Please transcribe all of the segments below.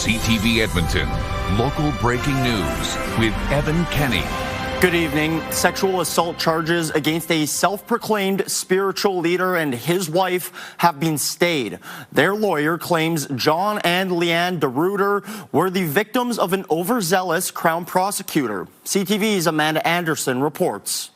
CTV Edmonton, local breaking news with Evan Kenny. Good evening. Sexual assault charges against a self-proclaimed spiritual leader and his wife have been stayed. Their lawyer claims John and Leanne DeRuyter were the victims of an overzealous Crown prosecutor. CTV's Amanda Anderson reports.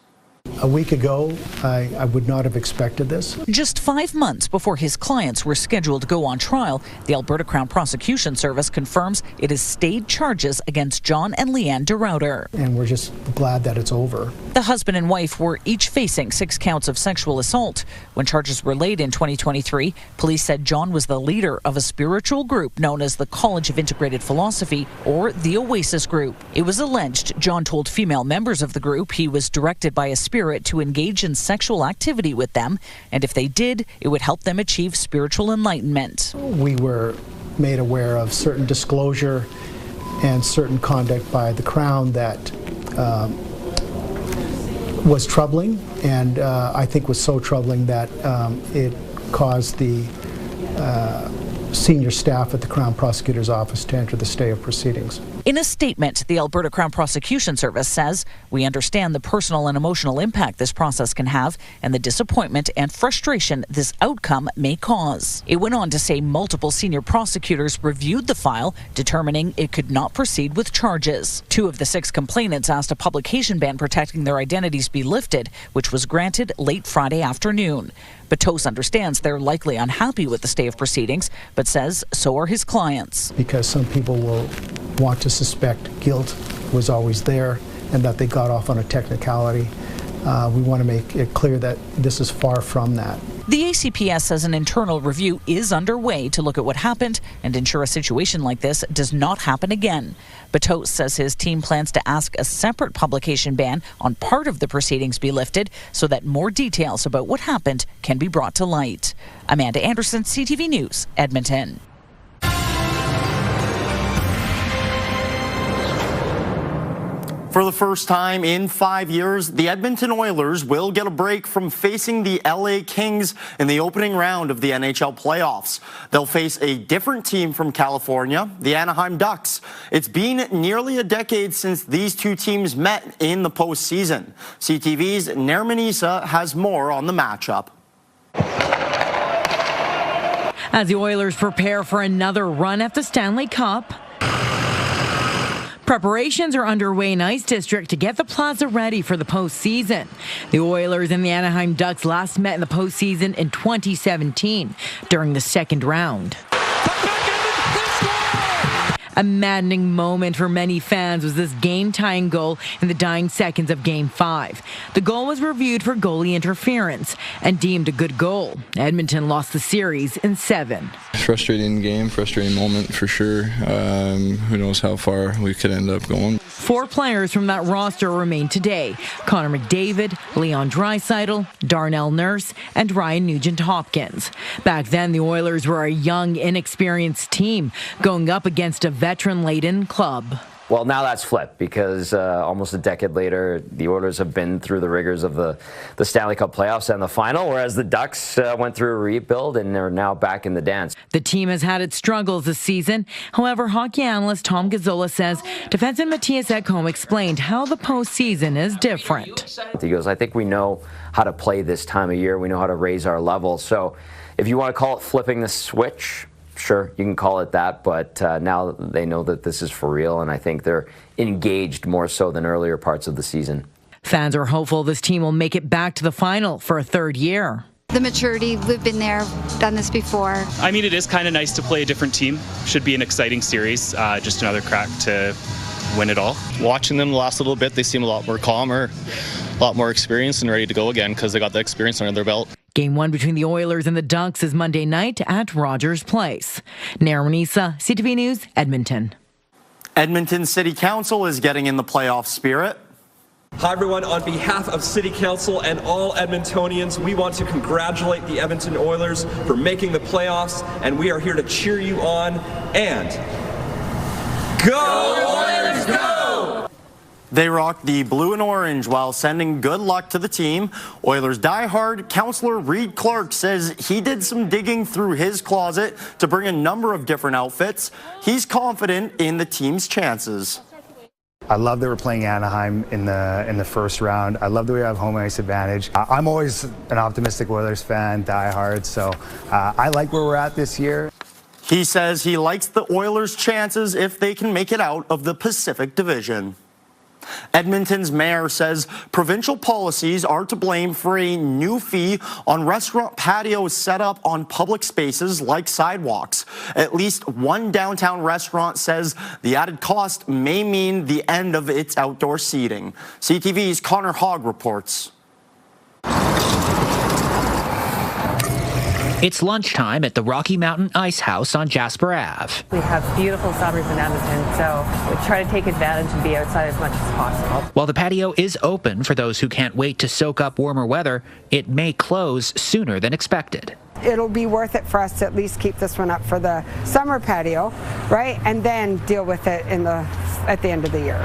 A week ago, I would not have expected this. Just 5 months before his clients were scheduled to go on trial, the Alberta Crown Prosecution Service confirms it has stayed charges against John and Leanne DeRuyter. And we're just glad that it's over. The husband and wife were each facing 6 counts of sexual assault. When charges were laid in 2023, police said John was the leader of a spiritual group known as the College of Integrated Philosophy, or the Oasis Group. It was alleged John told female members of the group he was directed by a spirit to engage in sexual activity with them, and if they did, it would help them achieve spiritual enlightenment. We were made aware of certain disclosure and certain conduct by the Crown that was troubling, and I think was so troubling that it caused the senior staff at the Crown Prosecutor's Office to enter the stay of proceedings. In a statement, the Alberta Crown Prosecution Service says, "We understand the personal and emotional impact this process can have and the disappointment and frustration this outcome may cause." It went on to say multiple senior prosecutors reviewed the file, determining it could not proceed with charges. 2 of the 6 complainants asked a publication ban protecting their identities be lifted, which was granted late Friday afternoon. Batos understands they're likely unhappy with the stay of proceedings, but says so are his clients. Because some people will want to suspect guilt was always there and that they got off on a technicality. We want to make it clear that this is far from that. The ACPS says an internal review is underway to look at what happened and ensure a situation like this does not happen again. Batos says his team plans to ask a separate publication ban on part of the proceedings be lifted so that more details about what happened can be brought to light. Amanda Anderson, CTV News, Edmonton. For the first time in 5 years, the Edmonton Oilers will get a break from facing the LA Kings in the opening round of the NHL playoffs. They'll face a different team from California, the Anaheim Ducks. It's been nearly a decade since these two teams met in the postseason. CTV's Nermanisa has more on the matchup. As the Oilers prepare for another run at the Stanley Cup, preparations are underway in Ice District to get the plaza ready for the postseason. The Oilers and the Anaheim Ducks last met in the postseason in 2017 during the second round. A maddening moment for many fans was this game-tying goal in the dying seconds of Game 5. The goal was reviewed for goalie interference and deemed a good goal. Edmonton lost the series in 7. Frustrating game, frustrating moment for sure. Who knows how far we could end up going. 4 players from that roster remain today: Connor McDavid, Leon Draisaitl, Darnell Nurse, and Ryan Nugent-Hopkins. Back then, the Oilers were a young, inexperienced team going up against a veteran-laden club. Well, now that's flipped because almost a decade later, the Oilers have been through the rigors of the Stanley Cup playoffs and the final, whereas the Ducks went through a rebuild and they're now back in the dance. The team has had its struggles this season. However, hockey analyst Tom Gazzola says defenseman Matthias Ekholm explained how the postseason is different. He goes, I think we know how to play this time of year. We know how to raise our level. So if you want to call it flipping the switch, sure, you can call it that, but now they know that this is for real, and I think they're engaged more so than earlier parts of the season. Fans are hopeful this team will make it back to the final for a 3rd year. The maturity, we've been there, done this before. I mean, it is kind of nice to play a different team. Should be an exciting series, just another crack to win it all. Watching them the last little bit, they seem a lot more calmer, a lot more experienced and ready to go again because they got the experience under their belt. Game 1 between the Oilers and the Ducks is Monday night at Rogers Place. Nermanisa, CTV News, Edmonton. Edmonton City Council is getting in the playoff spirit. Hi everyone, on behalf of City Council and all Edmontonians, we want to congratulate the Edmonton Oilers for making the playoffs, and we are here to cheer you on and go Oilers, go! They rocked the blue and orange while sending good luck to the team. Oilers diehard Councillor Reed Clark says he did some digging through his closet to bring a number of different outfits. He's confident in the team's chances. I love that we're playing Anaheim in the first round. I love that we have home ice advantage. I'm always an optimistic Oilers fan, diehard, so I like where we're at this year. He says he likes the Oilers' chances if they can make it out of the Pacific Division. Edmonton's mayor says provincial policies are to blame for a new fee on restaurant patios set up on public spaces like sidewalks. At least one downtown restaurant says the added cost may mean the end of its outdoor seating. CTV's Connor Hogg reports. It's lunchtime at the Rocky Mountain Ice House on Jasper Ave. We have beautiful summers in Edmonton, so we try to take advantage and be outside as much as possible. While the patio is open for those who can't wait to soak up warmer weather, it may close sooner than expected. It'll be worth it for us to at least keep this one up for the summer patio, right? And then deal with it at the end of the year.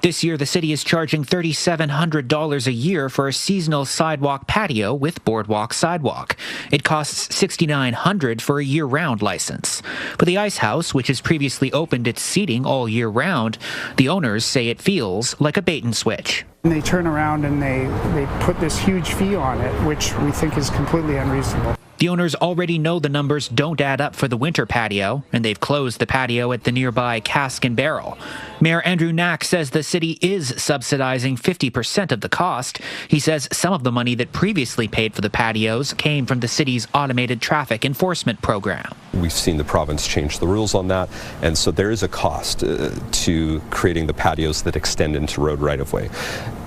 This year, the city is charging $3,700 a year for a seasonal sidewalk patio with boardwalk sidewalk. It costs $6,900 for a year-round license. For the Ice House, which has previously opened its seating all year round, the owners say it feels like a bait and switch. And they turn around and they put this huge fee on it, which we think is completely unreasonable. The owners already know the numbers don't add up for the winter patio, and they've closed the patio at the nearby Cask and Barrel. Mayor Andrew Knack says the city is subsidizing 50% of the cost. He says some of the money that previously paid for the patios came from the city's automated traffic enforcement program. We've seen the province change the rules on that, and so there is a cost to creating the patios that extend into road right-of-way.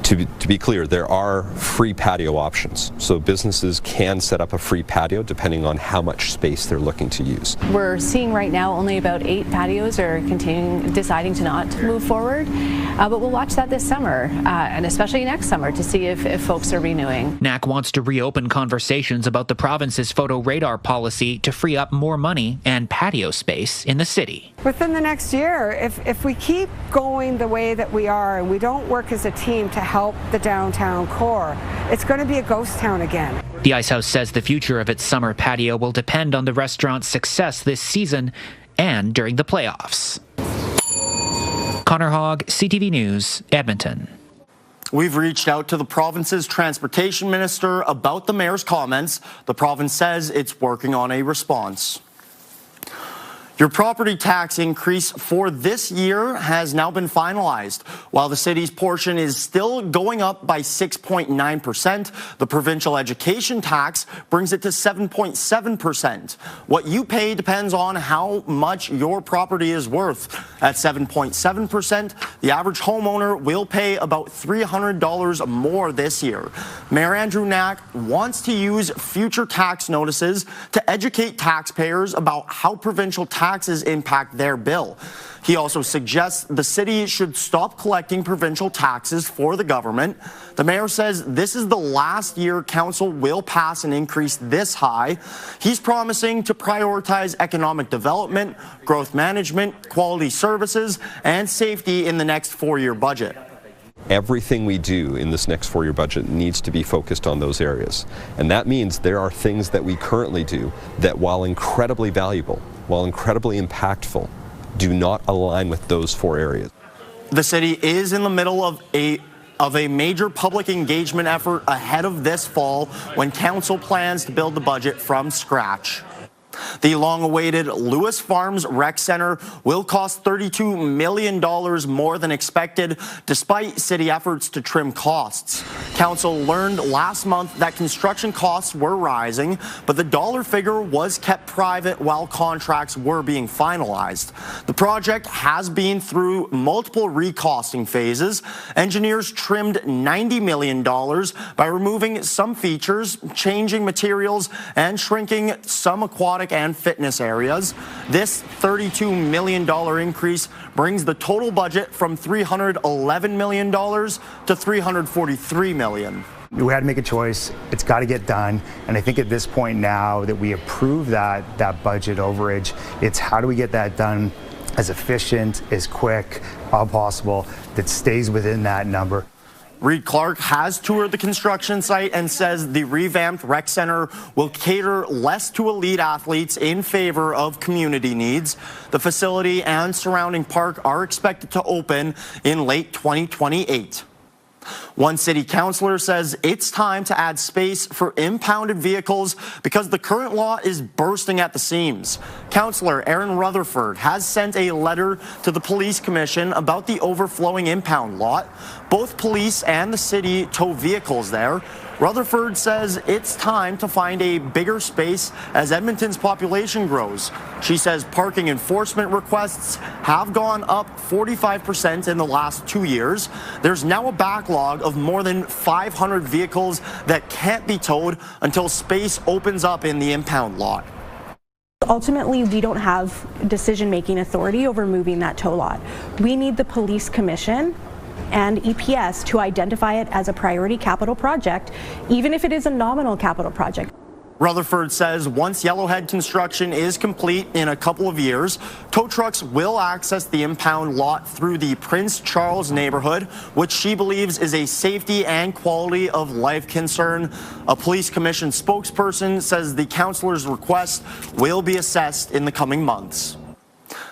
To be clear, there are free patio options, so businesses can set up a free patio depending on how much space they're looking to use. We're seeing right now only about 8 patios are deciding to not move forward, but we'll watch that this summer, and especially next summer, to see if folks are renewing. Knack wants to reopen conversations about the province's photo radar policy to free up more money and patio space in the city. Within the next year, if we keep going the way that we are and we don't work as a team to help the downtown core, it's going to be a ghost town again. The Ice House says the future of its summer patio will depend on the restaurant's success this season and during the playoffs. Connor Hogg, CTV News, Edmonton. We've reached out to the province's transportation minister about the mayor's comments. The province says it's working on a response. Your property tax increase for this year has now been finalized. While the city's portion is still going up by 6.9%, the provincial education tax brings it to 7.7%. What you pay depends on how much your property is worth. At 7.7%, the average homeowner will pay about $300 more this year. Mayor Andrew Knack wants to use future tax notices to educate taxpayers about how provincial taxes impact their bill. He also suggests the city should stop collecting provincial taxes for the government. The mayor says this is the last year council will pass an increase this high. He's promising to prioritize economic development, growth management, quality services, and safety in the next 4-year budget. Everything we do in this next 4-year budget needs to be focused on those areas. And that means there are things that we currently do that, while incredibly valuable, while incredibly impactful, do not align with those 4 areas. The city is in the middle of a major public engagement effort ahead of this fall when council plans to build the budget from scratch. The long-awaited Lewis Farms Rec Center will cost $32 million more than expected, despite city efforts to trim costs. Council learned last month that construction costs were rising, but the dollar figure was kept private while contracts were being finalized. The project has been through multiple recosting phases. Engineers trimmed $90 million by removing some features, changing materials, and shrinking some aquatic and fitness areas. This $32 million increase brings the total budget from $311 million to $343 million. We had to make a choice. It's got to get done. And I think at this point now that we approve that budget overage, it's how do we get that done as efficient, as quick, all possible, that stays within that number. Reed Clark has toured the construction site and says the revamped rec center will cater less to elite athletes in favor of community needs. The facility and surrounding park are expected to open in late 2028. One city councillor says it's time to add space for impounded vehicles because the current law is bursting at the seams. Councillor Aaron Rutherford has sent a letter to the Police Commission about the overflowing impound lot. Both police and the city tow vehicles there. Rutherford says it's time to find a bigger space as Edmonton's population grows. She says parking enforcement requests have gone up 45% in the last 2 years. There's now a backlog of more than 500 vehicles that can't be towed until space opens up in the impound lot. Ultimately, we don't have decision-making authority over moving that tow lot. We need the Police Commission and EPS to identify it as a priority capital project, even if it is a nominal capital project. Rutherford says once Yellowhead construction is complete in a couple of years, tow trucks will access the impound lot through the Prince Charles neighborhood, which she believes is a safety and quality of life concern. A Police Commission spokesperson says the councillor's request will be assessed in the coming months.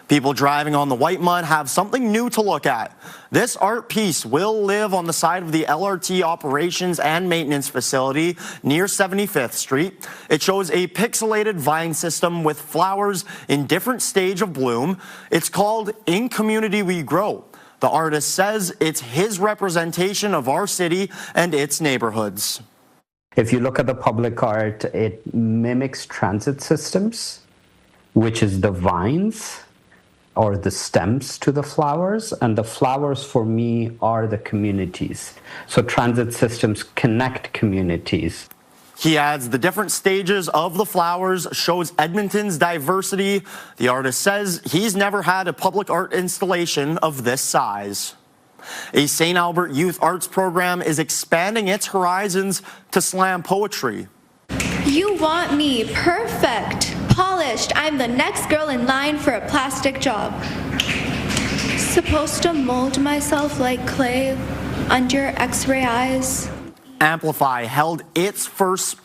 People driving on the white mud have something new to look at. This art piece will live on the side of the LRT operations and maintenance facility near 75th Street. It shows a pixelated vine system with flowers in different stage of bloom. It's called In Community We Grow. The artist says it's his representation of our city and its neighborhoods. If you look at the public art, it mimics transit systems, which is the vines or the stems to the flowers, and the flowers for me are the communities. So transit systems connect communities. He adds the different stages of the flowers shows Edmonton's diversity. The artist says he's never had a public art installation of this size. A St. Albert Youth Arts program is expanding its horizons to slam poetry. You want me perfect, polished. I'm the next girl in line for a plastic job. Supposed to mold myself like clay under X-ray eyes. Amplify held its first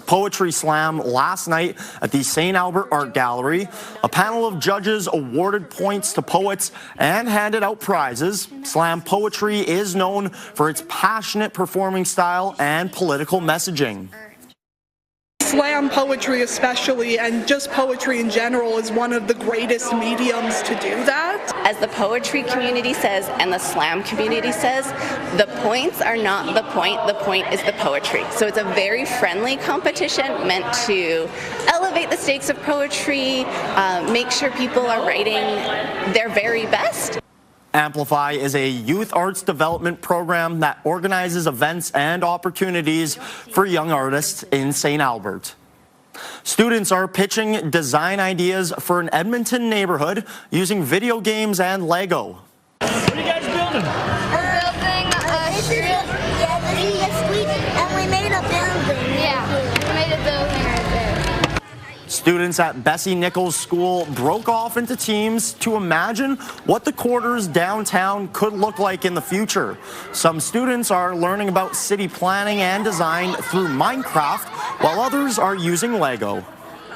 poetry slam last night at the St. Albert Art Gallery. A panel of judges awarded points to poets and handed out prizes. Slam poetry is known for its passionate performing style and political messaging. Slam poetry especially, and just poetry in general, is one of the greatest mediums to do that. As the poetry community says and the slam community says, the points are not the point is the poetry. So it's a very friendly competition meant to elevate the stakes of poetry, make sure people are writing their very best. Amplify is a youth arts development program that organizes events and opportunities for young artists in St. Albert. Students are pitching design ideas for an Edmonton neighborhood using video games and Lego. What are you guys building? We're building a street. Yeah, this is a street, and we made a building. Yeah, we made a building right there. Students at Bessie Nichols School broke off into teams to imagine what the quarters downtown could look like in the future. Some students are learning about city planning and design through Minecraft, while others are using Lego.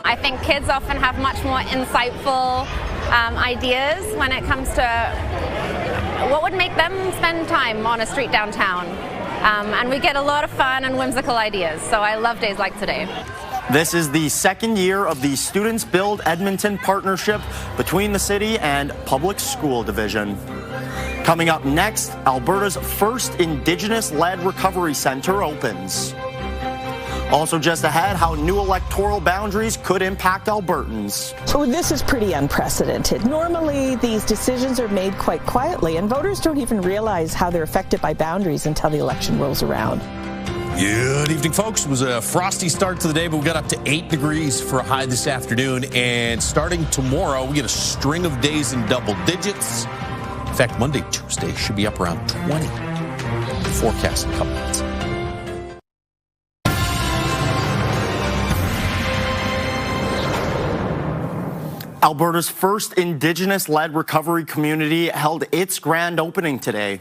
I think kids often have much more insightful ideas when it comes to what would make them spend time on a street downtown. And we get a lot of fun and whimsical ideas, so I love days like today. This is the second year of the Students Build Edmonton partnership between the city and Public School Division. Coming up next, Alberta's first Indigenous-led recovery center opens. Also just ahead, how new electoral boundaries could impact Albertans. So this is pretty unprecedented. Normally, these decisions are made quite quietly, and voters don't even realize how they're affected by boundaries until the election rolls around. Good evening, folks. It was a frosty start to the day, but we got up to 8 degrees for a high this afternoon. And starting tomorrow, we get a string of days in double digits. In fact, Monday, Tuesday should be up around 20. Forecast in a couple minutes. Alberta's first Indigenous-led recovery community held its grand opening today.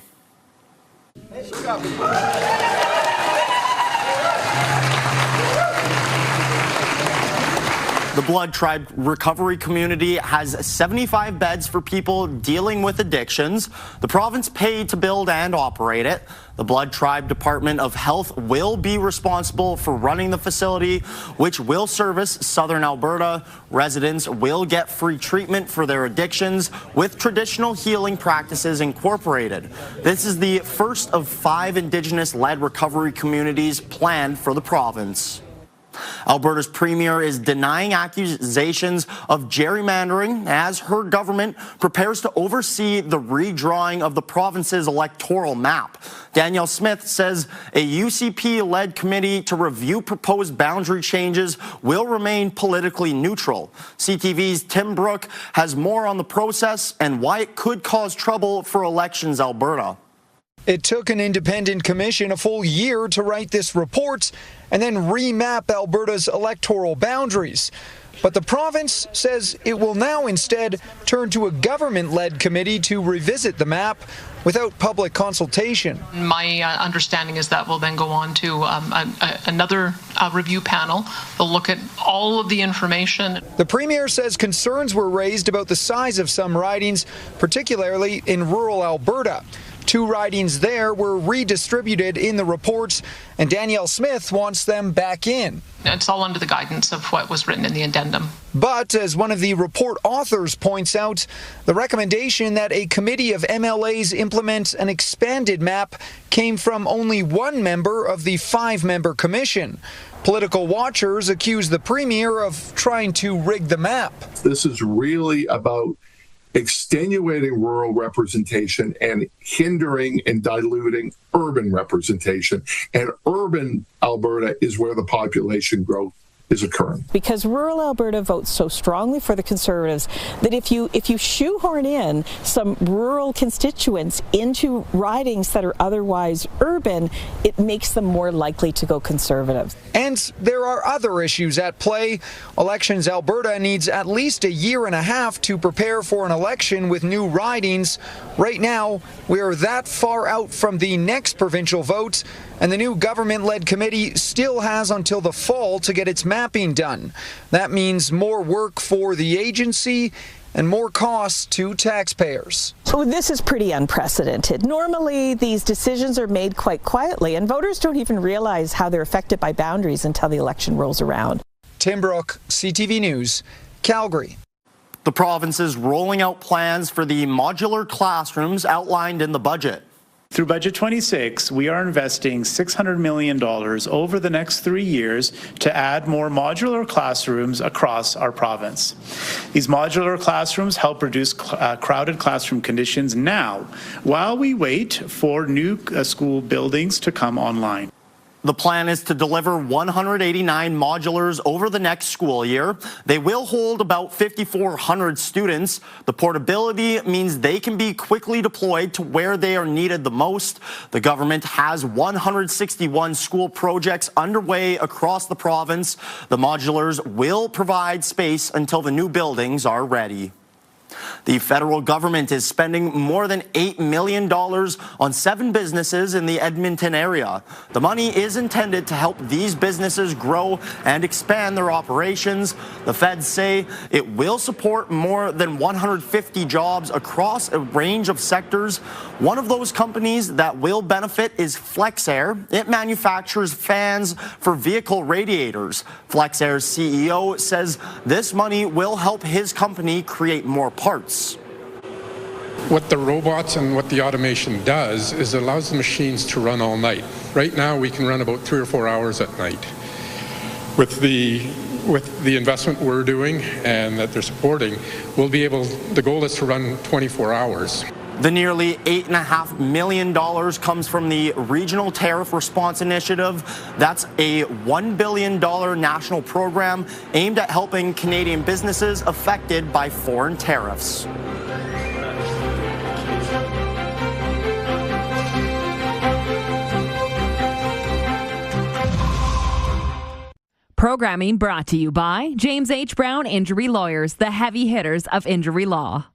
The Blood Tribe Recovery Community has 75 beds for people dealing with addictions. The province paid to build and operate it. The Blood Tribe Department of Health will be responsible for running the facility, which will service southern Alberta. Residents will get free treatment for their addictions with traditional healing practices incorporated. This is the first of 5 Indigenous-led recovery communities planned for the province. Alberta's premier is denying accusations of gerrymandering as her government prepares to oversee the redrawing of the province's electoral map. Danielle Smith says a UCP-led committee to review proposed boundary changes will remain politically neutral. CTV's Tim Brooke has more on the process and why it could cause trouble for Elections Alberta. It took an independent commission a full year to write this report and then remap Alberta's electoral boundaries. But the province says it will now instead turn to a government-led committee to revisit the map without public consultation. My understanding is that will then go on to another review panel. They'll look at all of the information. The premier says concerns were raised about the size of some ridings, particularly in rural Alberta. 2 ridings there were redistributed in the reports, and Danielle Smith wants them back in. It's all under the guidance of what was written in the addendum. But, as one of the report authors points out, the recommendation that a committee of MLAs implement an expanded map came from only 1 member of the 5-member commission. Political watchers accuse the premier of trying to rig the map. This is really about extenuating rural representation and hindering and diluting urban representation. And urban Alberta is where the population growth is occurring. Because rural Alberta votes so strongly for the Conservatives that if you shoehorn in some rural constituents into ridings that are otherwise urban, it makes them more likely to go Conservative. And there are other issues at play. Elections Alberta needs at least 1.5 years to prepare for an election with new ridings. Right now, we are that far out from the next provincial vote, and the new government-led committee still has until the fall to get its mapping done. That means more work for the agency and more costs to taxpayers. So this is pretty unprecedented. Normally, these decisions are made quite quietly, and voters don't even realize how they're affected by boundaries until the election rolls around. Tim Brooke, CTV News, Calgary. The province is rolling out plans for the modular classrooms outlined in the budget. Through Budget 26, we are investing $600 million over the next 3 years to add more modular classrooms across our province. These modular classrooms help reduce crowded classroom conditions now, while we wait for new school buildings to come online. The plan is to deliver 189 modulars over the next school year. They will hold about 5,400 students. The portability means they can be quickly deployed to where they are needed the most. The government has 161 school projects underway across the province. The modulars will provide space until the new buildings are ready. The federal government is spending more than $8 million on 7 businesses in the Edmonton area. The money is intended to help these businesses grow and expand their operations. The feds say it will support more than 150 jobs across a range of sectors. One of those companies that will benefit is FlexAir. It manufactures fans for vehicle radiators. FlexAir's CEO says this money will help his company create more parts. What the robots and what the automation does is it allows the machines to run all night. Right now we can run about 3 or 4 hours at night. With the investment we're doing and that they're supporting, we'll be able, the goal is to run 24 hours. The nearly $8.5 million comes from the Regional Tariff Response Initiative. That's a $1 billion national program aimed at helping Canadian businesses affected by foreign tariffs. Programming brought to you by James H. Brown Injury Lawyers, the heavy hitters of injury law.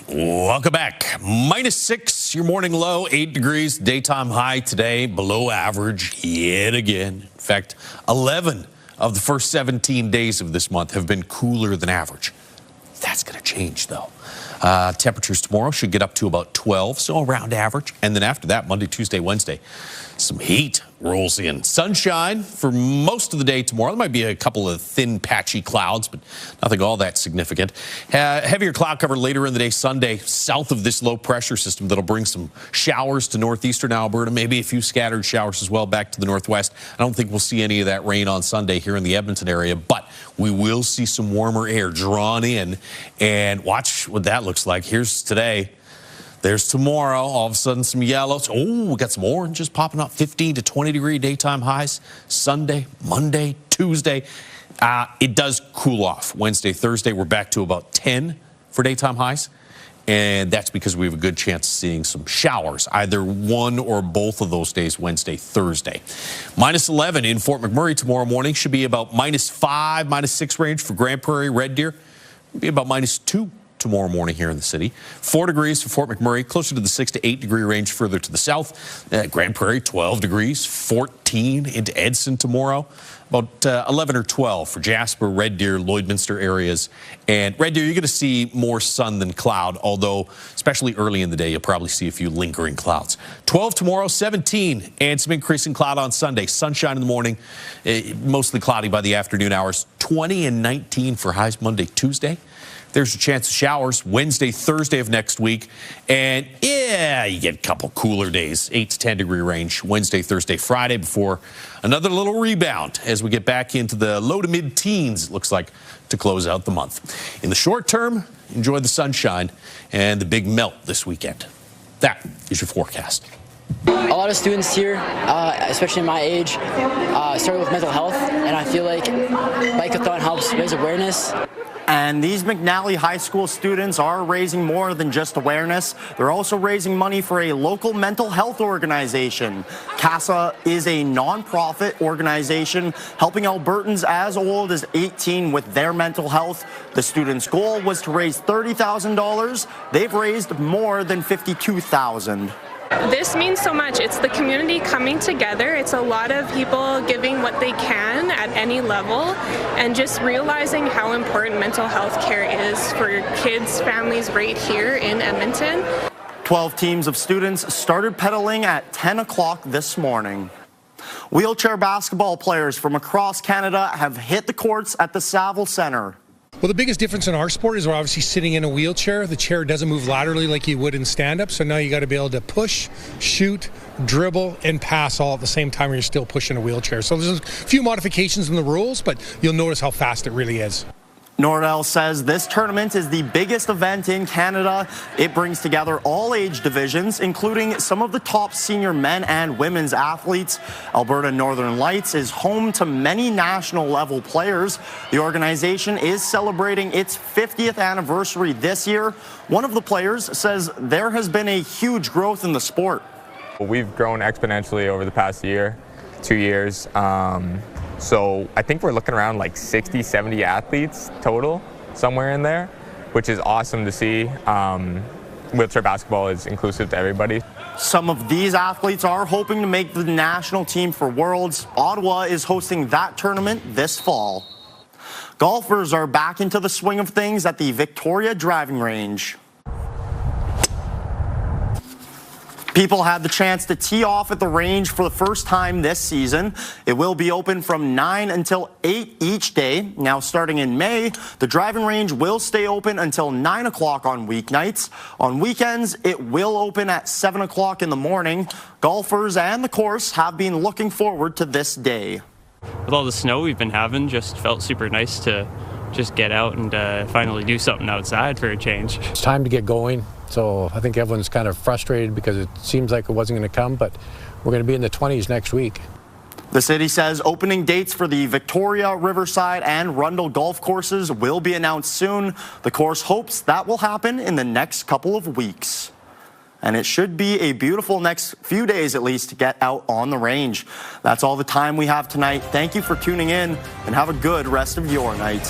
Welcome back. -6, your morning low, 8 degrees. Daytime high today, below average yet again. In fact, 11 of the first 17 days of this month have been cooler than average. That's going to change, though. Temperatures tomorrow should get up to about 12, so around average. And then after that, Monday, Tuesday, Wednesday, some heat rolls in. Sunshine for most of the day tomorrow. There might be a couple of thin, patchy clouds, but nothing all that significant. Heavier cloud cover later in the day Sunday, south of this low pressure system that'll bring some showers to northeastern Alberta, maybe a few scattered showers as well back to the northwest. I don't think we'll see any of that rain on Sunday here in the Edmonton area, but we will see some warmer air drawn in, and watch what that looks like. Here's today. There's tomorrow, all of a sudden some yellows. Oh, we got some oranges popping up, 15 to 20 degree daytime highs. Sunday, Monday, Tuesday. It does cool off. Wednesday, Thursday, we're back to about 10 for daytime highs. And that's because we have a good chance of seeing some showers, either one or both of those days, Wednesday, Thursday. -11 in Fort McMurray tomorrow morning. Should be about -5, -6 range for Grand Prairie, Red Deer. Be about -2 tomorrow morning here in the city. 4 degrees for Fort McMurray, closer to the 6 to 8 degree range further to the south. Grand Prairie, 12 degrees, 14 into Edson tomorrow. About 11 or 12 for Jasper, Red Deer, Lloydminster areas. And Red Deer, you're going to see more sun than cloud, although especially early in the day, you'll probably see a few lingering clouds. 12 tomorrow, 17, and some increasing cloud on Sunday. Sunshine in the morning, mostly cloudy by the afternoon hours. 20 and 19 for highs Monday, Tuesday. There's a chance of showers Wednesday, Thursday of next week. And yeah, you get a couple cooler days, 8 to 10 degree range, Wednesday, Thursday, Friday, before another little rebound as we get back into the low to mid teens, it looks like, to close out the month. In the short term, enjoy the sunshine and the big melt this weekend. That is your forecast. A lot of students here, especially my age, struggle with mental health, and I feel like Bike-a-thon helps raise awareness. And these McNally High School students are raising more than just awareness. They're also raising money for a local mental health organization. CASA is a nonprofit organization helping Albertans as old as 18 with their mental health. The students' goal was to raise $30,000. They've raised more than $52,000. This means so much. It's the community coming together. It's a lot of people giving what they can at any level, and just realizing how important mental health care is for kids, families right here in Edmonton. 12 teams of students started pedaling at 10 o'clock this morning. Wheelchair basketball players from across Canada have hit the courts at the Saville Centre. Well, the biggest difference in our sport is we're obviously sitting in a wheelchair. The chair doesn't move laterally like you would in stand-up, so now you got to be able to push, shoot, dribble, and pass all at the same time, or you're still pushing a wheelchair. So there's a few modifications in the rules, but you'll notice how fast it really is. Nordell says this tournament is the biggest event in Canada. It brings together all age divisions, including some of the top senior men and women's athletes. Alberta Northern Lights is home to many national level players. The organization is celebrating its 50th anniversary this year. One of the players says there has been a huge growth in the sport. We've grown exponentially over the past year, 2 years. So I think we're looking around like 60, 70 athletes total, somewhere in there, which is awesome to see. Wheelchair basketball is inclusive to everybody. Some of these athletes are hoping to make the national team for Worlds. Ottawa is hosting that tournament this fall. Golfers are back into the swing of things at the Victoria driving range. People had the chance to tee off at the range for the first time this season. It will be open from 9 until 8 each day. Now, starting in May, the driving range will stay open until 9 o'clock on weeknights. On weekends, it will open at 7 o'clock in the morning. Golfers and the course have been looking forward to this day. With all the snow we've been having, just felt super nice to just get out and finally do something outside for a change. It's time to get going. So I think everyone's kind of frustrated because it seems like it wasn't going to come, but we're going to be in the 20s next week. The city says opening dates for the Victoria, Riverside, and Rundle golf courses will be announced soon. The course hopes that will happen in the next couple of weeks. and it should be a beautiful next few days at least to get out on the range. That's all the time we have tonight. Thank you for tuning in, and have a good rest of your night.